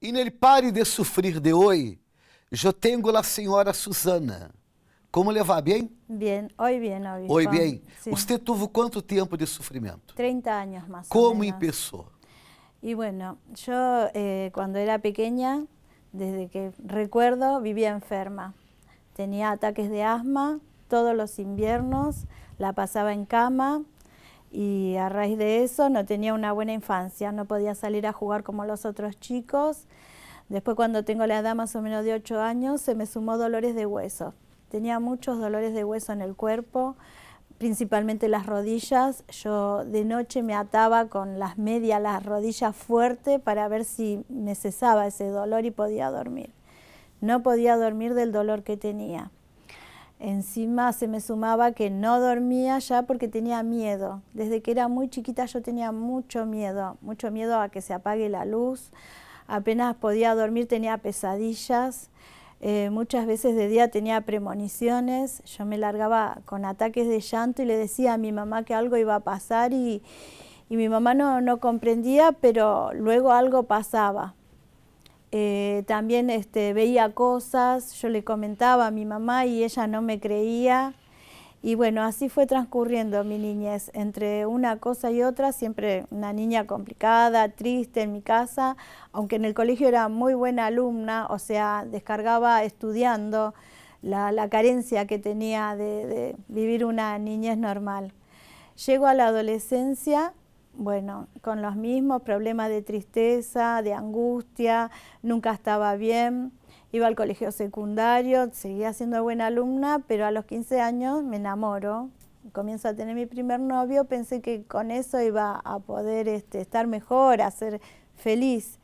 E nel Pare de Sufrir de hoje, eu tenho a senhora Susana. Como le va? Bem? Bien, obispo. Oi, bem. Sí, Você teve quanto tempo de sofrimento? 30 años más o Como menos. empezou? Y bueno, yo cuando era pequeña, desde que recuerdo, vivía enferma. Tenía ataques de asma todos los inviernos, la pasaba en cama y a raíz de eso no tenía una buena infancia, no podía salir a jugar como los otros chicos. Después, cuando tengo la edad más o menos de 8 años, se me sumó dolores de hueso. Tenía muchos dolores de hueso en el cuerpo, principalmente las rodillas. Yo de noche me ataba con las medias, las rodillas fuerte para ver si me cesaba ese dolor y podía dormir. No podía dormir del dolor que tenía. Encima se me sumaba que no dormía ya porque tenía miedo. Desde que era muy chiquita yo tenía mucho miedo a que se apague la luz. Apenas podía dormir, tenía pesadillas. Muchas veces de día tenía premoniciones. Yo me largaba con ataques de llanto y le decía a mi mamá que algo iba a pasar y mi mamá no comprendía, pero luego algo pasaba. También veía cosas, yo le comentaba a mi mamá y ella no me creía. Y bueno, así fue transcurriendo mi niñez, entre una cosa y otra, siempre una niña complicada, triste en mi casa, aunque en el colegio era muy buena alumna, o sea, descargaba estudiando la carencia que tenía de vivir una niñez normal. Llego a la adolescencia, bueno, con los mismos problemas de tristeza, de angustia, nunca estaba bien. Iba al colegio secundario, seguía siendo buena alumna, pero a los 15 años me enamoro. Comienzo a tener mi primer novio, pensé que con eso iba a poder estar mejor, a ser feliz.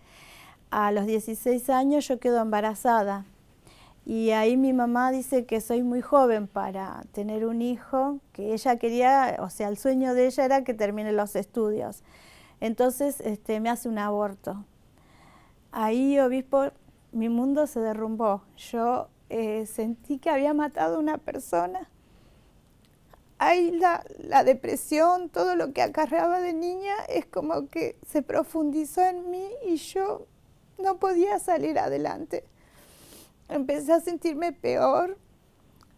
A los 16 años yo quedo embarazada. Y ahí mi mamá dice que soy muy joven para tener un hijo, que ella quería, o sea, el sueño de ella era que termine los estudios. Entonces me hace un aborto. Ahí, obispo, mi mundo se derrumbó. Yo sentí que había matado a una persona. Ahí la depresión, todo lo que acarreaba de niña, es como que se profundizó en mí y yo no podía salir adelante. Empecé a sentirme peor,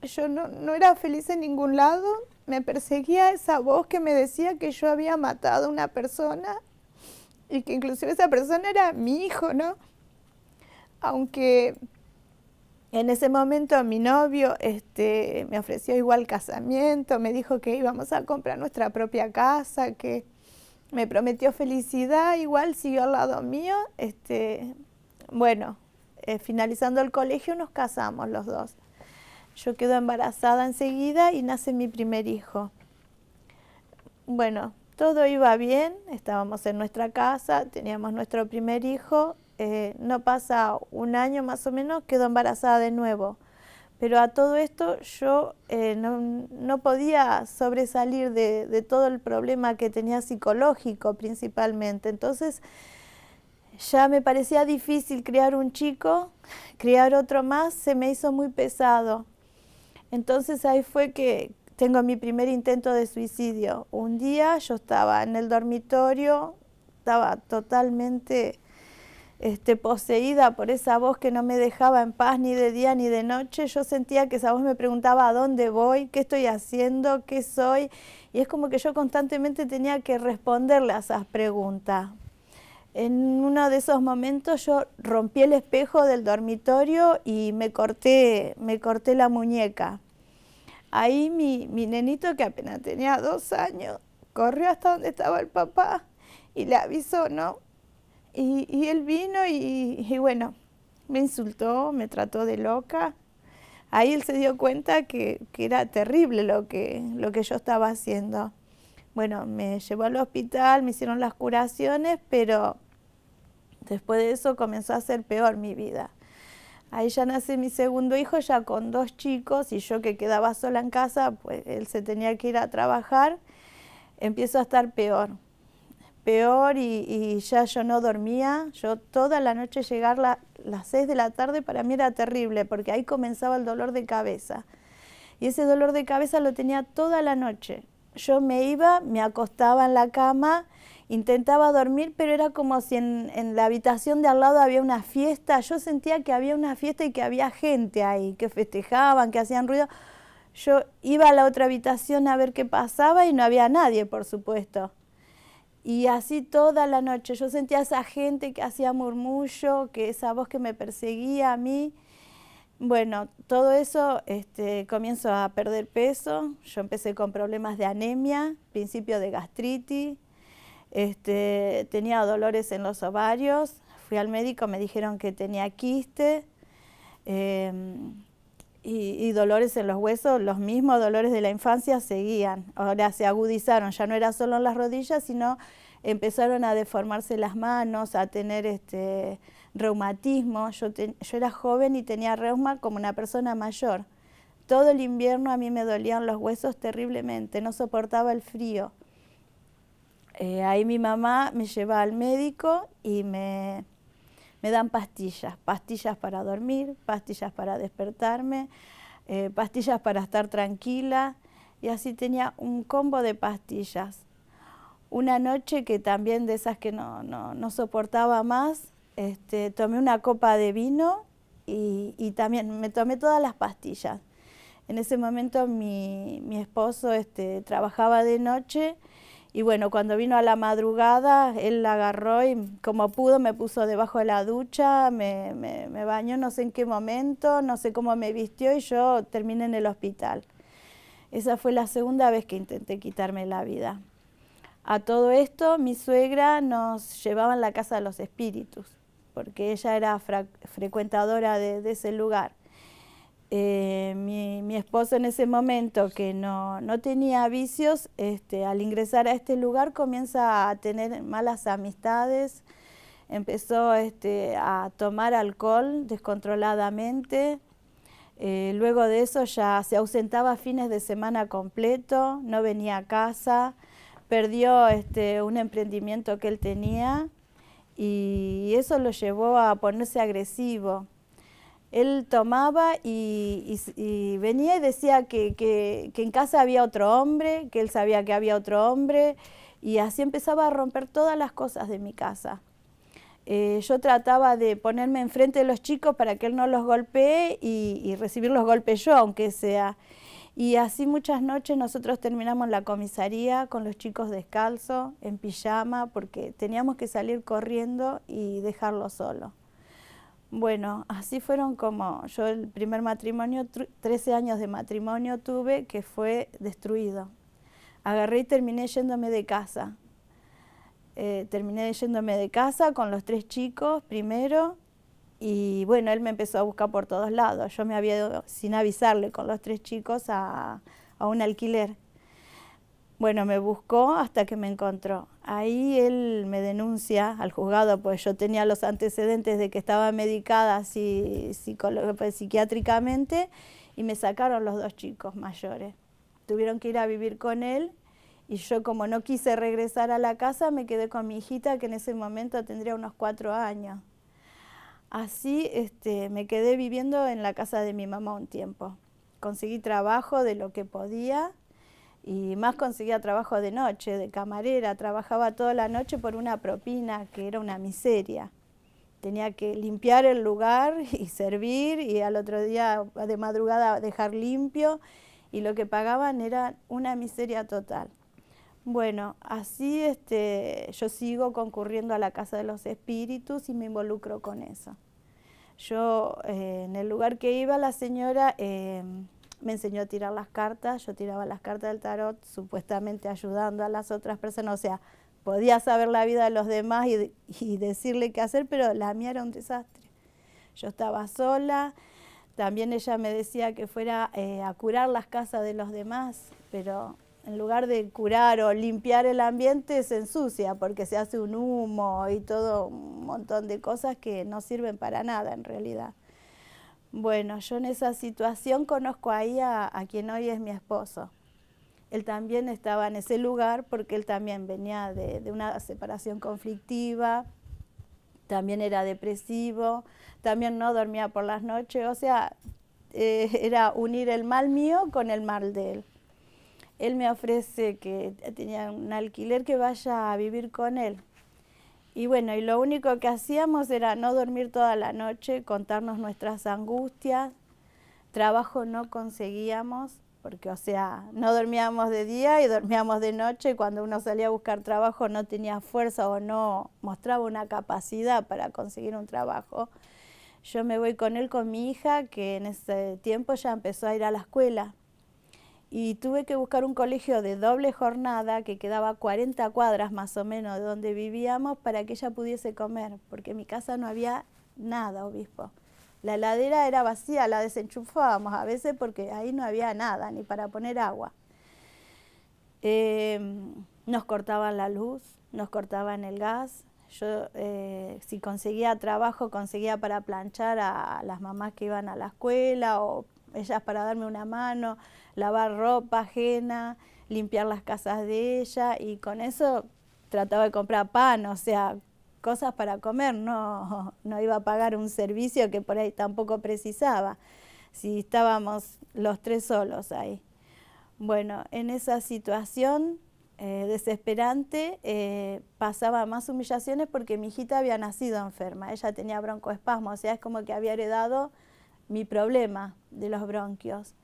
yo no era feliz en ningún lado, me perseguía esa voz que me decía que yo había matado a una persona y que inclusive esa persona era mi hijo, ¿no? Aunque en ese momento mi novio me ofreció igual casamiento, me dijo que íbamos a comprar nuestra propia casa, que me prometió felicidad, igual siguió al lado mío, bueno, finalizando el colegio nos casamos los dos. Yo quedo embarazada enseguida y nace mi primer hijo. Bueno, todo iba bien, estábamos en nuestra casa, teníamos nuestro primer hijo, no pasa un año más o menos, quedo embarazada de nuevo. Pero a todo esto yo no podía sobresalir de todo el problema que tenía psicológico principalmente. Entonces ya me parecía difícil criar un chico, criar otro más se me hizo muy pesado. Entonces ahí fue que tengo mi primer intento de suicidio. Un día yo estaba en el dormitorio, estaba totalmente poseída por esa voz que no me dejaba en paz ni de día ni de noche. Yo sentía que esa voz me preguntaba a dónde voy, qué estoy haciendo, qué soy. Y es como que yo constantemente tenía que responderle a esas preguntas. En uno de esos momentos yo rompí el espejo del dormitorio y me corté la muñeca. Ahí mi nenito, que apenas tenía 2 años, corrió hasta donde estaba el papá y le avisó, ¿no? Y él vino y bueno, me insultó, me trató de loca. Ahí él se dio cuenta que era terrible lo que yo estaba haciendo. Bueno, me llevó al hospital, me hicieron las curaciones, pero después de eso comenzó a ser peor mi vida. Ahí ya nace mi segundo hijo, ya con 2 chicos, y yo que quedaba sola en casa, pues él se tenía que ir a trabajar. Empiezo a estar peor y ya yo no dormía. Yo toda la noche llegar las 6 de la tarde para mí era terrible, porque ahí comenzaba el dolor de cabeza. Y ese dolor de cabeza lo tenía toda la noche. Yo me iba, me acostaba en la cama Intentaba dormir, pero era como si en la habitación de al lado había una fiesta. Yo sentía que había una fiesta y que había gente ahí, que festejaban, que hacían ruido. Yo iba a la otra habitación a ver qué pasaba y no había nadie, por supuesto. Y así toda la noche. Yo sentía esa gente que hacía murmullo, que esa voz que me perseguía a mí. Bueno, todo eso, comienzo a perder peso. Yo empecé con problemas de anemia, principio de gastritis. Tenía dolores en los ovarios. Fui al médico, me dijeron que tenía quiste. Y dolores en los huesos, los mismos dolores de la infancia seguían. Ahora se agudizaron, ya no era solo en las rodillas, sino empezaron a deformarse las manos, a tener reumatismo. Yo era joven y tenía reuma como una persona mayor. Todo el invierno a mí me dolían los huesos terriblemente, no soportaba el frío. Ahí mi mamá me lleva al médico y me dan pastillas para dormir, pastillas para despertarme, pastillas para estar tranquila, y así tenía un combo de pastillas. Una noche que también de esas que no soportaba más, tomé una copa de vino y también me tomé todas las pastillas. En ese momento mi esposo trabajaba de noche. Y bueno, cuando vino a la madrugada, él la agarró y como pudo me puso debajo de la ducha, me bañó no sé en qué momento, no sé cómo me vistió y yo terminé en el hospital. Esa fue la segunda vez que intenté quitarme la vida. A todo esto, mi suegra nos llevaba a la casa de los espíritus, porque ella era frecuentadora de ese lugar. Mi esposo en ese momento, que no tenía vicios, al ingresar a este lugar comienza a tener malas amistades, empezó a tomar alcohol descontroladamente. Luego de eso ya se ausentaba fines de semana completo, no venía a casa, perdió un emprendimiento que él tenía y eso lo llevó a ponerse agresivo. Él tomaba y venía y decía que en casa había otro hombre, que él sabía que había otro hombre, y así empezaba a romper todas las cosas de mi casa. Yo trataba de ponerme enfrente de los chicos para que él no los golpee y recibir los golpes yo, aunque sea. Y así muchas noches nosotros terminamos en la comisaría con los chicos descalzos, en pijama, porque teníamos que salir corriendo y dejarlo solo. Bueno, así fueron como yo el primer matrimonio, 13 años de matrimonio tuve, que fue destruido. Agarré y terminé yéndome de casa. Terminé yéndome de casa con los 3 chicos primero y bueno, él me empezó a buscar por todos lados. Yo me había ido sin avisarle con los 3 chicos a un alquiler. Bueno, me buscó hasta que me encontró. Ahí él me denuncia al juzgado, pues yo tenía los antecedentes de que estaba medicada psiquiátricamente y me sacaron los 2 chicos mayores. Tuvieron que ir a vivir con él y yo, como no quise regresar a la casa, me quedé con mi hijita, que en ese momento tendría unos 4 años. Así me quedé viviendo en la casa de mi mamá un tiempo. Conseguí trabajo de lo que podía. Y más conseguía trabajo de noche, de camarera, trabajaba toda la noche por una propina que era una miseria. Tenía que limpiar el lugar y servir y al otro día de madrugada dejar limpio y lo que pagaban era una miseria total. Bueno, así yo sigo concurriendo a la Casa de los Espíritus y me involucro con eso. Yo en el lugar que iba la señora me enseñó a tirar las cartas, yo tiraba las cartas del tarot, supuestamente ayudando a las otras personas, o sea, podía saber la vida de los demás y decirle qué hacer, pero la mía era un desastre. Yo estaba sola, también ella me decía que fuera a curar las casas de los demás, pero en lugar de curar o limpiar el ambiente se ensucia porque se hace un humo y todo un montón de cosas que no sirven para nada en realidad. Bueno, yo en esa situación conozco ahí a quien hoy es mi esposo. Él también estaba en ese lugar porque él también venía de una separación conflictiva, también era depresivo, también no dormía por las noches, o sea, era unir el mal mío con el mal de él. él me ofrece que tenía un alquiler que vaya a vivir con él. Y bueno, y lo único que hacíamos era no dormir toda la noche, contarnos nuestras angustias. Trabajo no conseguíamos, porque o sea, no dormíamos de día y dormíamos de noche, y cuando uno salía a buscar trabajo no tenía fuerza o no mostraba una capacidad para conseguir un trabajo. Yo me voy con él, con mi hija, que en ese tiempo ya empezó a ir a la escuela. Y tuve que buscar un colegio de doble jornada que quedaba a 40 cuadras más o menos de donde vivíamos para que ella pudiese comer, porque en mi casa no había nada, obispo. La heladera era vacía, la desenchufábamos a veces porque ahí no había nada, ni para poner agua. Nos cortaban la luz, nos cortaban el gas. Yo, si conseguía trabajo, conseguía para planchar a las mamás que iban a la escuela o ellas para darme una mano, lavar ropa ajena, limpiar las casas de ella, y con eso trataba de comprar pan, o sea, cosas para comer, no iba a pagar un servicio que por ahí tampoco precisaba, si estábamos los tres solos ahí. Bueno, en esa situación desesperante pasaba más humillaciones porque mi hijita había nacido enferma, ella tenía broncoespasmo, o sea, es como que había heredado mi problema de los bronquios.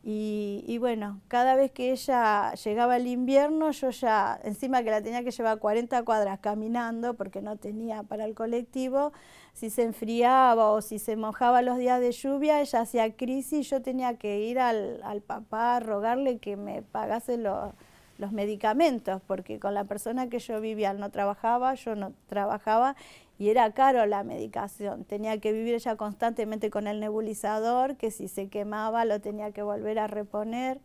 Y bueno, cada vez que ella llegaba el invierno, yo ya, encima que la tenía que llevar 40 cuadras caminando porque no tenía para el colectivo, si se enfriaba o si se mojaba los días de lluvia, ella hacía crisis, yo tenía que ir al papá a rogarle que me pagase los medicamentos, porque con la persona que yo vivía, él no trabajaba, yo no trabajaba, y era caro la medicación. Tenía que vivir ella constantemente con el nebulizador, que si se quemaba lo tenía que volver a reponer.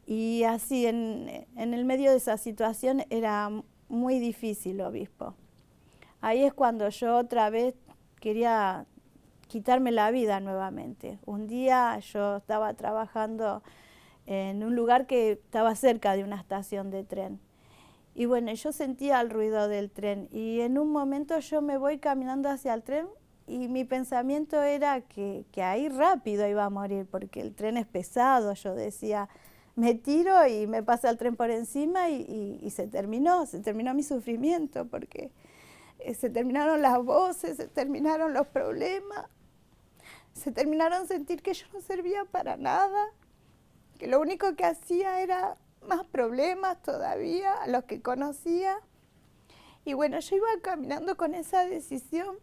Y así, en el medio de esa situación era muy difícil, obispo. Ahí es cuando yo otra vez quería quitarme la vida nuevamente. Un día yo estaba trabajando en un lugar que estaba cerca de una estación de tren. Y bueno, yo sentía el ruido del tren y en un momento yo me voy caminando hacia el tren y mi pensamiento era que ahí rápido iba a morir porque el tren es pesado. Yo decía, me tiro y me pasa el tren por encima y se terminó mi sufrimiento porque se terminaron las voces, se terminaron los problemas, se terminaron sentir que yo no servía para nada, que lo único que hacía era más problemas todavía a los que conocía. Y bueno, yo iba caminando con esa decisión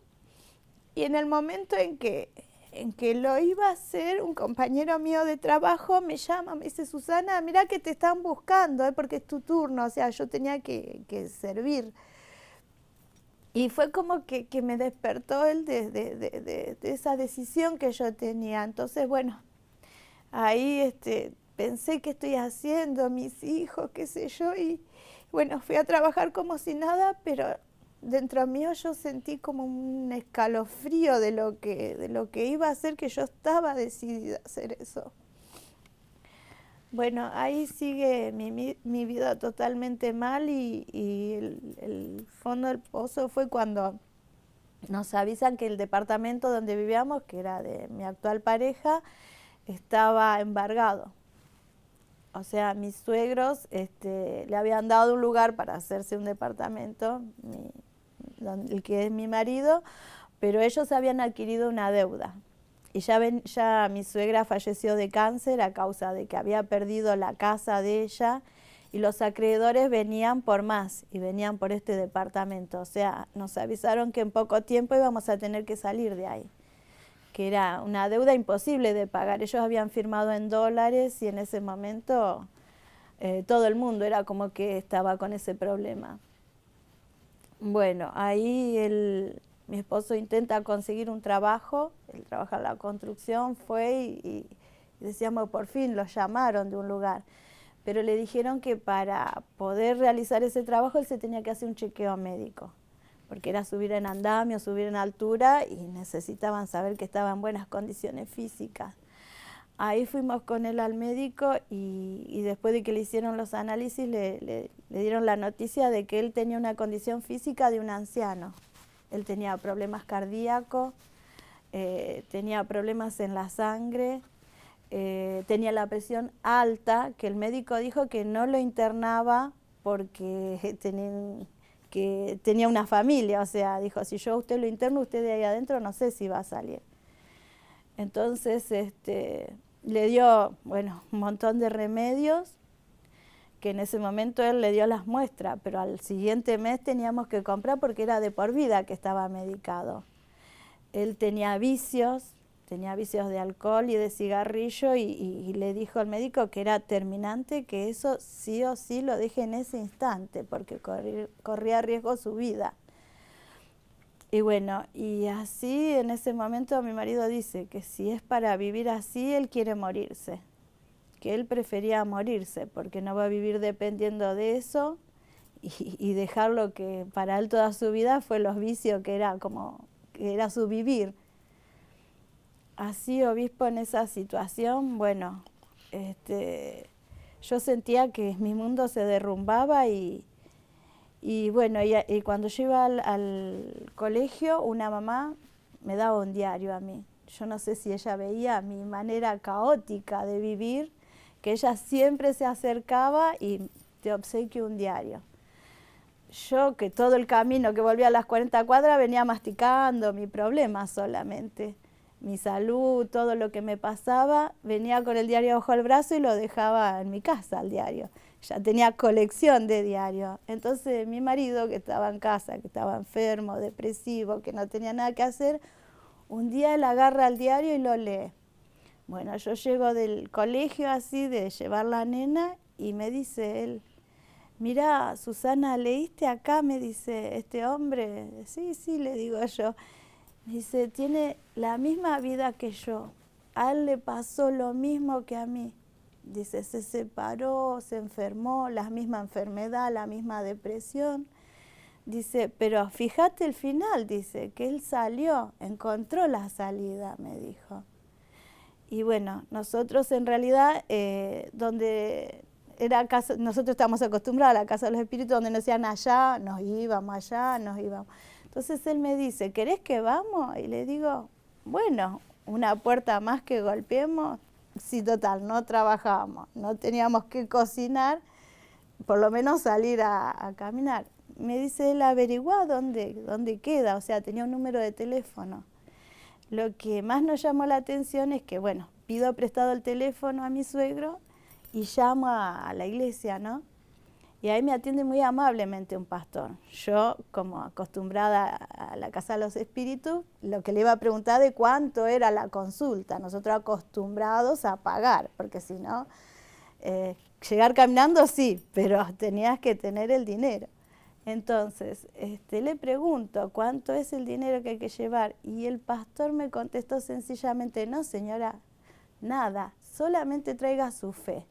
y en el momento en que lo iba a hacer, un compañero mío de trabajo me llama, me dice, Susana, mira que te están buscando, porque es tu turno, o sea, yo tenía que servir. Y fue como que me despertó él de esa decisión que yo tenía. Entonces, bueno, ahí pensé qué estoy haciendo, mis hijos, qué sé yo, y bueno, fui a trabajar como si nada, pero dentro mío yo sentí como un escalofrío de lo que iba a hacer, que yo estaba decidida a hacer eso. Bueno, ahí sigue mi vida totalmente mal y el fondo del pozo fue cuando nos avisan que el departamento donde vivíamos, que era de mi actual pareja, estaba embargado. O sea, mis suegros le habían dado un lugar para hacerse un departamento, el que es mi marido, pero ellos habían adquirido una deuda. Y ya mi suegra falleció de cáncer a causa de que había perdido la casa de ella y los acreedores venían por más y venían por este departamento. O sea, nos avisaron que en poco tiempo íbamos a tener que salir de ahí, que era una deuda imposible de pagar. Ellos habían firmado en dólares y en ese momento todo el mundo era como que estaba con ese problema. Bueno, ahí mi esposo intenta conseguir un trabajo, él trabaja en la construcción, fue y decíamos, por fin lo llamaron de un lugar, pero le dijeron que para poder realizar ese trabajo él se tenía que hacer un chequeo médico, porque era subir en andamio, subir en altura y necesitaban saber que estaba en buenas condiciones físicas. Ahí fuimos con él al médico y después de que le hicieron los análisis le dieron la noticia de que él tenía una condición física de un anciano. Él tenía problemas cardíacos, tenía problemas en la sangre, tenía la presión alta, que el médico dijo que no lo internaba porque tenía una familia, o sea, dijo, si yo a usted lo interno, usted de ahí adentro no sé si va a salir. Entonces le dio, bueno, un montón de remedios, que en ese momento él le dio las muestras, pero al siguiente mes teníamos que comprar porque era de por vida que estaba medicado. Él tenía vicios de alcohol y de cigarrillo y le dijo al médico que era terminante, que eso sí o sí lo deje en ese instante porque corría riesgo su vida. Y bueno, y así en ese momento mi marido dice que si es para vivir así, él quiere morirse, que él prefería morirse porque no va a vivir dependiendo de eso y dejarlo que para él toda su vida fue los vicios que era su vivir. Así, obispo, en esa situación, bueno, yo sentía que mi mundo se derrumbaba y bueno, y cuando yo iba al colegio, una mamá me daba un diario a mí. Yo no sé si ella veía mi manera caótica de vivir, que ella siempre se acercaba y te obsequia un diario. Yo, que todo el camino que volvía a las 40 cuadras, venía masticando mi problema solamente. Mi salud, todo lo que me pasaba, venía con el diario bajo el brazo y lo dejaba en mi casa, el diario. Ya tenía colección de diarios. Entonces mi marido, que estaba en casa, que estaba enfermo, depresivo, que no tenía nada que hacer, un día él agarra el diario y lo lee. Bueno, yo llego del colegio así, de llevar la nena, y me dice él, mira, Susana, ¿leíste acá? Me dice este hombre. Sí, sí, le digo yo. Me dice, tiene la misma vida que yo. A él le pasó lo mismo que a mí. Dice, se separó, se enfermó, la misma enfermedad, la misma depresión. Dice, pero fíjate el final, dice, que él salió, encontró la salida, me dijo. Y bueno, nosotros en realidad, donde era casa, nosotros estamos acostumbrados a la casa de los espíritus, donde nos decían allá, nos íbamos. Entonces él me dice, ¿querés que vamos? Y le digo, bueno, una puerta más que golpeemos. Sí, total, no trabajábamos, no teníamos que cocinar, por lo menos salir a caminar. Me dice él, averiguá dónde queda, o sea, tenía un número de teléfono. Lo que más nos llamó la atención es que, bueno, pido prestado el teléfono a mi suegro y llamo a la iglesia, ¿no? Y ahí me atiende muy amablemente un pastor. Yo, como acostumbrada a la casa de los espíritus, lo que le iba a preguntar de cuánto era la consulta. Nosotros acostumbrados a pagar, porque si no, llegar caminando sí, pero tenías que tener el dinero. Entonces, le pregunto cuánto es el dinero que hay que llevar y el pastor me contestó sencillamente, no señora, nada, solamente traiga su fe.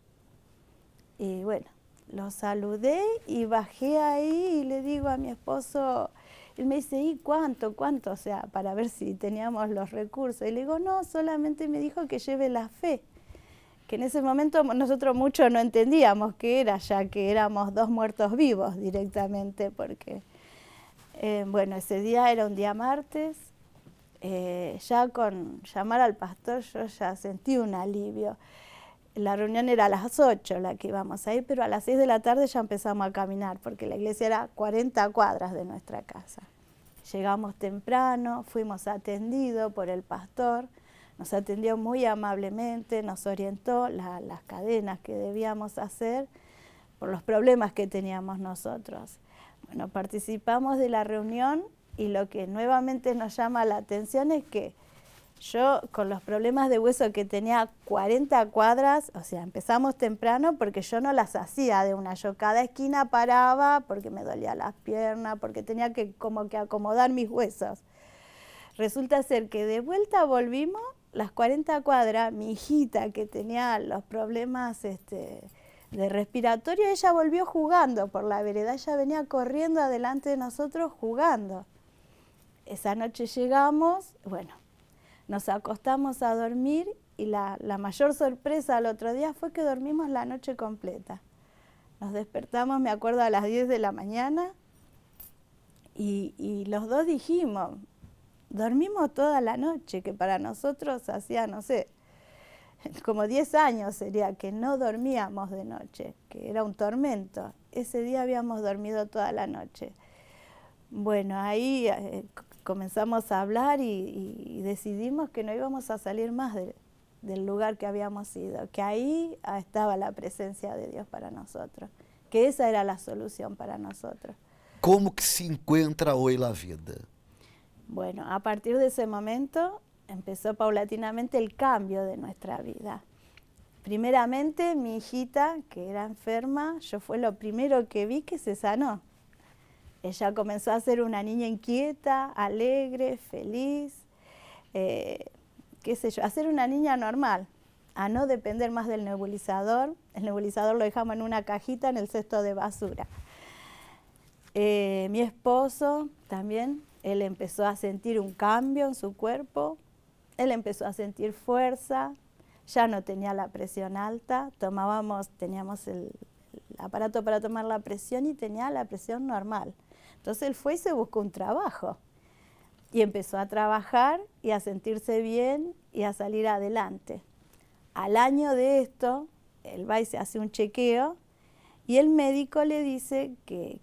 Y bueno, lo saludé y bajé ahí y le digo a mi esposo, él me dice, ¿y cuánto? O sea, para ver si teníamos los recursos. Y le digo, no, solamente me dijo que lleve la fe. Que en ese momento nosotros mucho no entendíamos qué era, ya que éramos dos muertos vivos directamente, porque, bueno, ese día era un día martes, ya con llamar al pastor yo ya sentí un alivio. La reunión era a las 8 la que íbamos a ir, pero a las 6 de la tarde ya empezamos a caminar, porque la iglesia era 40 cuadras de nuestra casa. Llegamos temprano, fuimos atendidos por el pastor, nos atendió muy amablemente, nos orientó las cadenas que debíamos hacer por los problemas que teníamos nosotros. Bueno, participamos de la reunión y lo que nuevamente nos llama la atención es que yo, con los problemas de hueso que tenía 40 cuadras, o sea, empezamos temprano porque yo no las hacía de una. Yo cada esquina paraba porque me dolía las piernas, porque tenía que como que acomodar mis huesos. Resulta ser que de vuelta volvimos, las 40 cuadras, mi hijita que tenía los problemas de respiratorio, ella volvió jugando por la vereda, ella venía corriendo adelante de nosotros jugando. Esa noche llegamos, bueno, nos acostamos a dormir y la mayor sorpresa al otro día fue que dormimos la noche completa. Nos despertamos, me acuerdo, a las 10 de la mañana y los dos dijimos, dormimos toda la noche, que para nosotros hacía, no sé, como 10 años sería que no dormíamos de noche, que era un tormento. Ese día habíamos dormido toda la noche. Bueno, ahí comenzamos a hablar y decidimos que no íbamos a salir más del lugar que habíamos ido, que ahí estaba la presencia de Dios para nosotros, que esa era la solución para nosotros. Como que se encuentra hoy la vida? Bueno, a partir de ese momento empezó paulatinamente el cambio de nuestra vida. Primeramente, mi hijita, que era enferma, yo fue lo primero que vi que se sanó. Ella comenzó a ser una niña inquieta, alegre, feliz, qué sé yo, a ser una niña normal, a no depender más del nebulizador. El nebulizador lo dejamos en una cajita en el cesto de basura. Mi esposo también, él empezó a sentir un cambio en su cuerpo, él empezó a sentir fuerza, ya no tenía la presión alta, teníamos el aparato para tomar la presión y tenía la presión normal. Entonces él fue y se buscó un trabajo y empezó a trabajar y a sentirse bien y a salir adelante. Al año de esto, él va y se hace un chequeo y el médico le dice que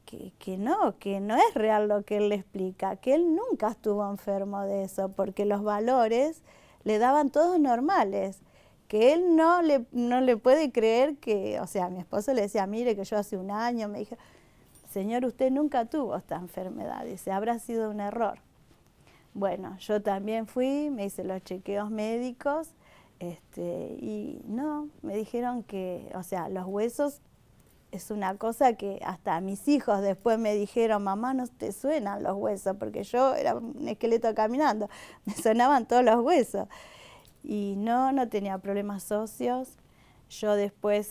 no es real lo que él le explica, que él nunca estuvo enfermo de eso, porque los valores le daban todos normales, que él no le puede creer que, o sea, mi esposo le decía, mire que yo hace un año me dije, señor, usted nunca tuvo esta enfermedad, dice, habrá sido un error. Bueno, yo también fui, me hice los chequeos médicos, y no, me dijeron que, o sea, los huesos es una cosa que hasta mis hijos después me dijeron, mamá, no te suenan los huesos, porque yo era un esqueleto caminando, me sonaban todos los huesos. Y no tenía problemas óseos. Yo después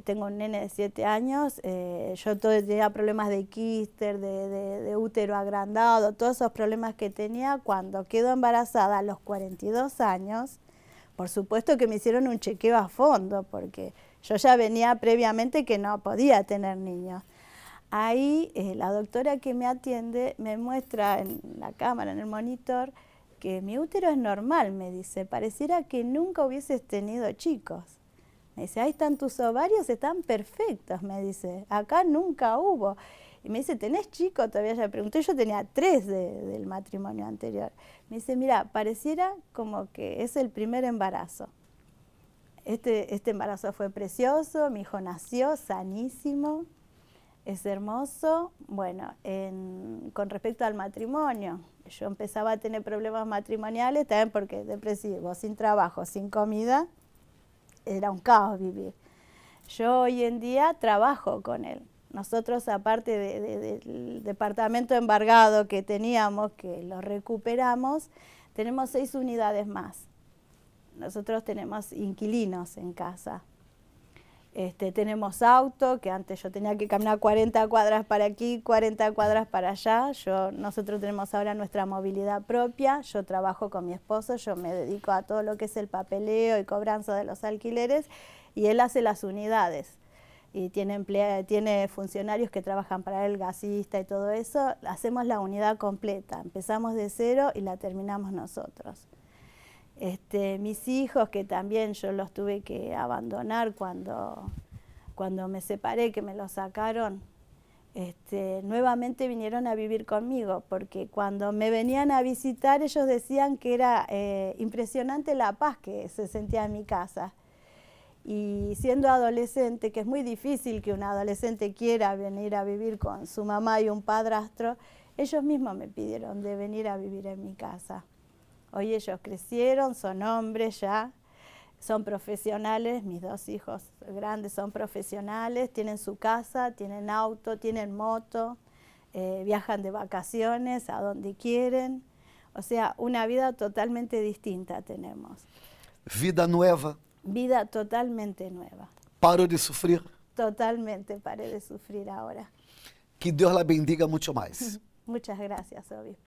tengo un nene de 7 años, yo tenía problemas de quíster, de útero agrandado, todos esos problemas que tenía. Cuando quedo embarazada a los 42 años, por supuesto que me hicieron un chequeo a fondo, porque yo ya venía previamente que no podía tener niños. Ahí la doctora que me atiende me muestra en la cámara, en el monitor, que mi útero es normal, me dice, pareciera que nunca hubieses tenido chicos. Me dice, ahí están tus ovarios, están perfectos, me dice, acá nunca hubo. Y me dice, ¿tenés chicos? Todavía ya le pregunté, yo tenía 3 del matrimonio anterior. Me dice, mira, pareciera como que es el primer embarazo. Este embarazo fue precioso, mi hijo nació sanísimo, es hermoso. Bueno, con respecto al matrimonio, yo empezaba a tener problemas matrimoniales, también porque depresivo, sin trabajo, sin comida, era un caos vivir. Yo hoy en día trabajo con él. Nosotros, aparte del departamento embargado que teníamos, que lo recuperamos, tenemos 6 unidades más. Nosotros tenemos inquilinos en casa. Tenemos auto, que antes yo tenía que caminar 40 cuadras para aquí, 40 cuadras para allá. Nosotros tenemos ahora nuestra movilidad propia. Yo trabajo con mi esposo, yo me dedico a todo lo que es el papeleo y cobranza de los alquileres, y él hace las unidades. Y tiene funcionarios que trabajan para él, gasista y todo eso. Hacemos la unidad completa, empezamos de cero y la terminamos nosotros. Mis hijos, que también yo los tuve que abandonar cuando me separé, que me los sacaron, nuevamente vinieron a vivir conmigo, porque cuando me venían a visitar ellos decían que era impresionante la paz que se sentía en mi casa. Y siendo adolescente, que es muy difícil que un adolescente quiera venir a vivir con su mamá y un padrastro, ellos mismos me pidieron de venir a vivir en mi casa. Hoy ellos crecieron, son hombres ya, son profesionales, mis 2 hijos grandes son profesionales, tienen su casa, tienen auto, tienen moto, viajan de vacaciones a donde quieren. O sea, una vida totalmente distinta tenemos. Vida nueva. Vida totalmente nueva. Parou de sofrer. Totalmente paré de sufrir ahora. Que Deus la bendiga muito mais. Muchas gracias, obispo.